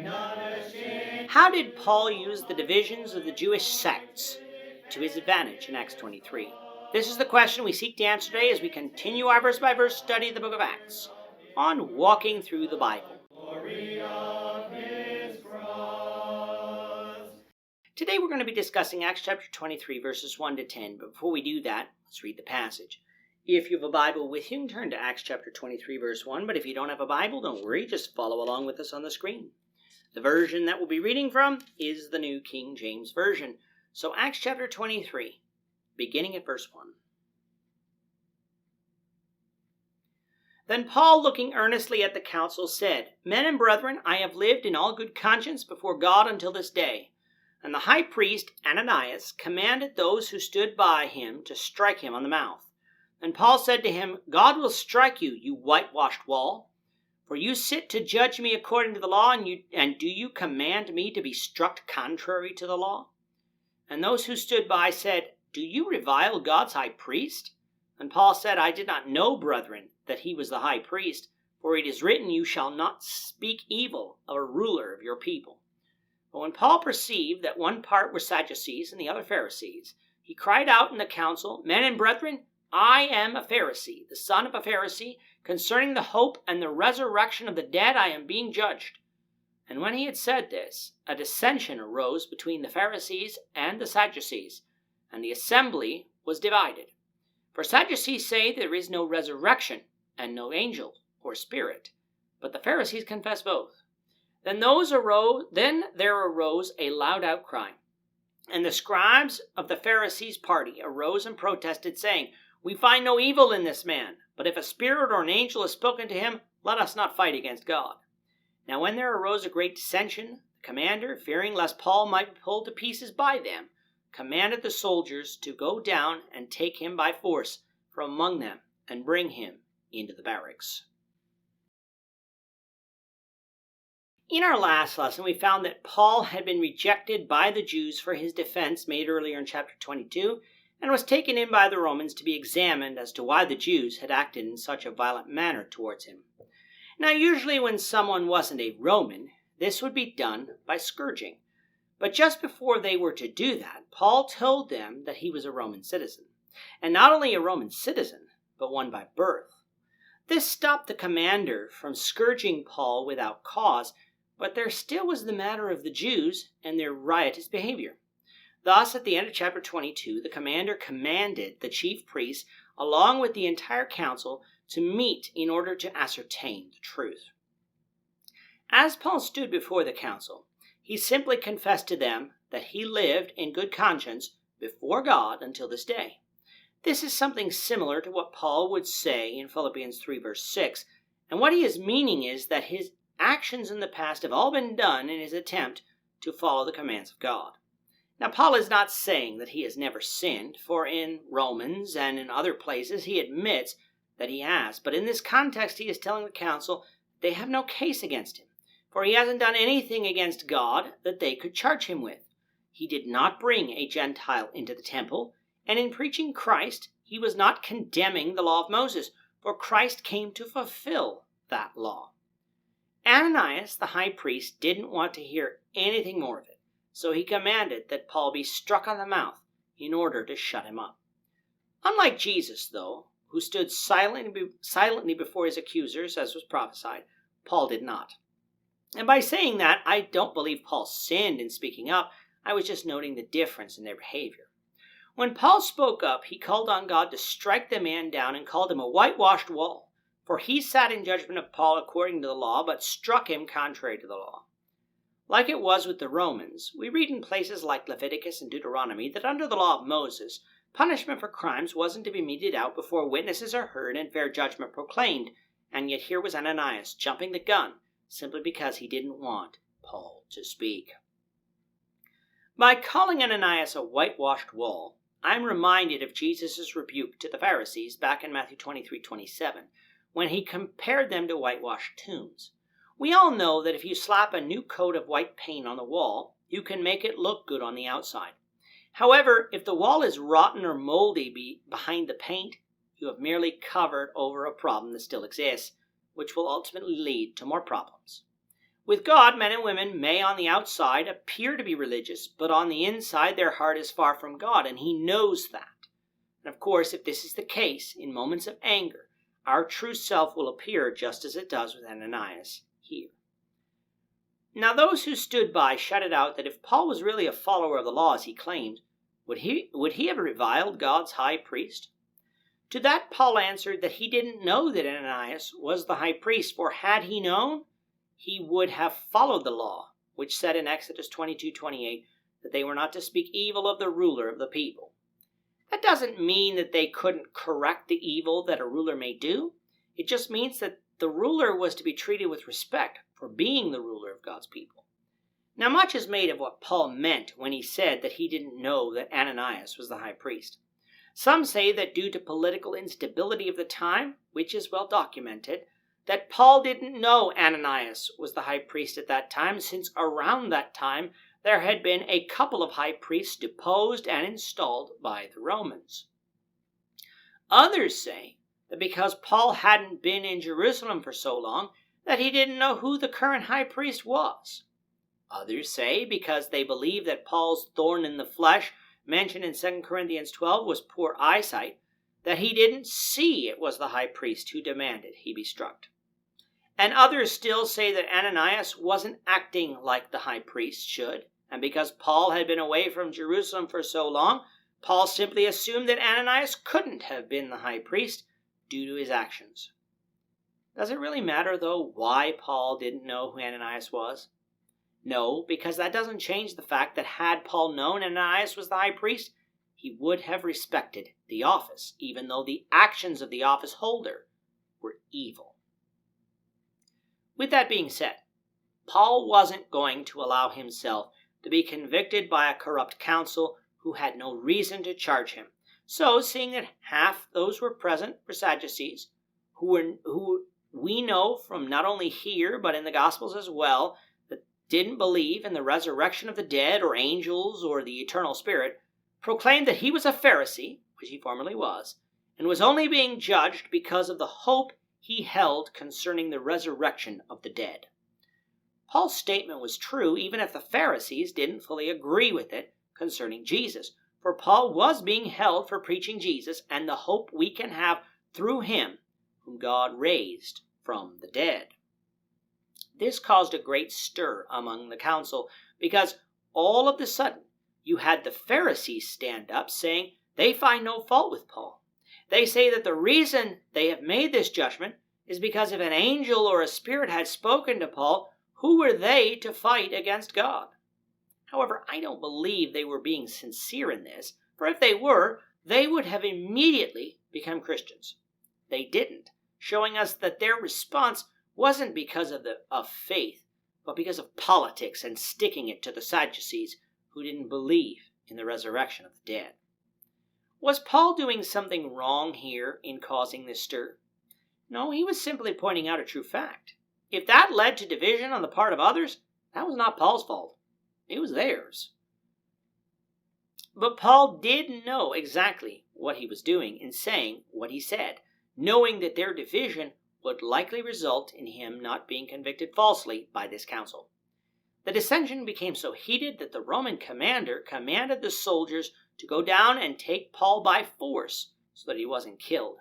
How did Paul use the divisions of the Jewish sects to his advantage in Acts 23? This is the question we seek to answer today as we continue our verse-by-verse study of the book of Acts on Walking Through the Bible. Today we're going to be discussing Acts chapter 23, verses 1 to 10, but before we do that, let's read the passage. If you have a Bible with you, turn to Acts chapter 23, verse 1, but if you don't have a Bible, don't worry, just follow along with us on the screen. The version that we'll be reading from is the New King James Version. So Acts chapter 23, beginning at verse 1. Then Paul, looking earnestly at the council, said, Men and brethren, I have lived in all good conscience before God until this day. And the high priest, Ananias, commanded those who stood by him to strike him on the mouth. And Paul said to him, God will strike you, you whitewashed wall. For you sit to judge me according to the law, and do you command me to be struck contrary to the law? And those who stood by said, Do you revile God's high priest? And Paul said, I did not know, brethren, that he was the high priest, for it is written, You shall not speak evil of a ruler of your people. But when Paul perceived that one part were Sadducees and the other Pharisees, he cried out in the council, Men and brethren, I am a Pharisee, the son of a Pharisee. Concerning the hope and the resurrection of the dead, I am being judged. And when he had said this, a dissension arose between the Pharisees and the Sadducees, and the assembly was divided. For Sadducees say there is no resurrection, and no angel or spirit, but the Pharisees confess both. Then there arose a loud outcry, and the scribes of the Pharisees' party arose and protested, saying, We find no evil in this man, but if a spirit or an angel has spoken to him, let us not fight against God. Now when there arose a great dissension, the commander, fearing lest Paul might be pulled to pieces by them, commanded the soldiers to go down and take him by force from among them and bring him into the barracks. In our last lesson, we found that Paul had been rejected by the Jews for his defense made earlier in chapter 22, and was taken in by the Romans to be examined as to why the Jews had acted in such a violent manner towards him. Now, usually when someone wasn't a Roman, this would be done by scourging. But just before they were to do that, Paul told them that he was a Roman citizen. And not only a Roman citizen, but one by birth. This stopped the commander from scourging Paul without cause, but there still was the matter of the Jews and their riotous behavior. Thus, at the end of chapter 22, the commander commanded the chief priests, along with the entire council, to meet in order to ascertain the truth. As Paul stood before the council, he simply confessed to them that he lived in good conscience before God until this day. This is something similar to what Paul would say in Philippians 3 verse 6, and what he is meaning is that his actions in the past have all been done in his attempt to follow the commands of God. Now, Paul is not saying that he has never sinned, for in Romans and in other places he admits that he has. But in this context, he is telling the council they have no case against him, for he hasn't done anything against God that they could charge him with. He did not bring a Gentile into the temple, and in preaching Christ, he was not condemning the law of Moses, for Christ came to fulfill that law. Ananias, the high priest, didn't want to hear anything more of it. So he commanded that Paul be struck on the mouth in order to shut him up. Unlike Jesus, though, who stood silently before his accusers, as was prophesied, Paul did not. And by saying that, I don't believe Paul sinned in speaking up. I was just noting the difference in their behavior. When Paul spoke up, he called on God to strike the man down and called him a whitewashed wall, for he sat in judgment of Paul according to the law, but struck him contrary to the law. Like it was with the Romans, we read in places like Leviticus and Deuteronomy that under the law of Moses, punishment for crimes wasn't to be meted out before witnesses are heard and fair judgment proclaimed, and yet here was Ananias jumping the gun simply because he didn't want Paul to speak. By calling Ananias a whitewashed wall, I'm reminded of Jesus' rebuke to the Pharisees back in Matthew 23:27, when he compared them to whitewashed tombs. We all know that if you slap a new coat of white paint on the wall, you can make it look good on the outside. However, if the wall is rotten or moldy behind the paint, you have merely covered over a problem that still exists, which will ultimately lead to more problems. With God, men and women may on the outside appear to be religious, but on the inside their heart is far from God, and He knows that. And of course, if this is the case, in moments of anger, our true self will appear just as it does with Ananias here. Now those who stood by shouted out that if Paul was really a follower of the law as he claimed, would he have reviled God's high priest? To that Paul answered that he didn't know that Ananias was the high priest, for had he known, he would have followed the law, which said in Exodus 22:28 that they were not to speak evil of the ruler of the people. That doesn't mean that they couldn't correct the evil that a ruler may do. It just means that the ruler was to be treated with respect for being the ruler of God's people. Now, much is made of what Paul meant when he said that he didn't know that Ananias was the high priest. Some say that due to political instability of the time, which is well documented, that Paul didn't know Ananias was the high priest at that time, since around that time there had been a couple of high priests deposed and installed by the Romans. Others say that because Paul hadn't been in Jerusalem for so long, that he didn't know who the current high priest was. Others say because they believe that Paul's thorn in the flesh mentioned in 2 Corinthians 12 was poor eyesight, that he didn't see it was the high priest who demanded he be struck. And others still say that Ananias wasn't acting like the high priest should, and because Paul had been away from Jerusalem for so long, Paul simply assumed that Ananias couldn't have been the high priest due to his actions. Does it really matter, though, why Paul didn't know who Ananias was? No, because that doesn't change the fact that had Paul known Ananias was the high priest, he would have respected the office, even though the actions of the office holder were evil. With that being said, Paul wasn't going to allow himself to be convicted by a corrupt council who had no reason to charge him. So, seeing that half those were present were Sadducees, who we know from not only here but in the Gospels as well, that didn't believe in the resurrection of the dead or angels or the eternal spirit, proclaimed that he was a Pharisee, which he formerly was, and was only being judged because of the hope he held concerning the resurrection of the dead. Paul's statement was true even if the Pharisees didn't fully agree with it concerning Jesus, for Paul was being held for preaching Jesus and the hope we can have through him, whom God raised from the dead. This caused a great stir among the council, because all of a sudden you had the Pharisees stand up saying they find no fault with Paul. They say that the reason they have made this judgment is because if an angel or a spirit had spoken to Paul, who were they to fight against God? However, I don't believe they were being sincere in this, for if they were, they would have immediately become Christians. They didn't, showing us that their response wasn't because of faith, but because of politics and sticking it to the Sadducees, who didn't believe in the resurrection of the dead. Was Paul doing something wrong here in causing this stir? No, he was simply pointing out a true fact. If that led to division on the part of others, that was not Paul's fault. It was theirs. But Paul did know exactly what he was doing in saying what he said, knowing that their division would likely result in him not being convicted falsely by this council. The dissension became so heated that the Roman commander commanded the soldiers to go down and take Paul by force so that he wasn't killed.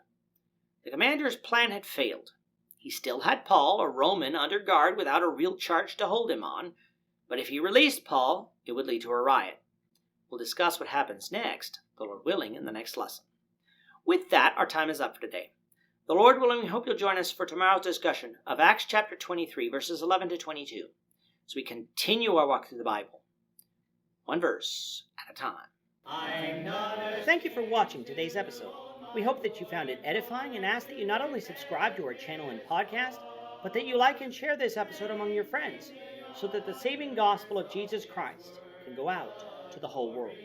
The commander's plan had failed. He still had Paul, a Roman, under guard without a real charge to hold him on, but if he released Paul, it would lead to a riot. We'll discuss what happens next, the Lord willing, in the next lesson. With that, our time is up for today. The Lord willing, we hope you'll join us for tomorrow's discussion of Acts chapter 23, verses 11 to 22, as we continue our walk through the Bible, one verse at a time. Thank you for watching today's episode. We hope that you found it edifying and ask that you not only subscribe to our channel and podcast, but that you like and share this episode among your friends, so that the saving gospel of Jesus Christ can go out to the whole world.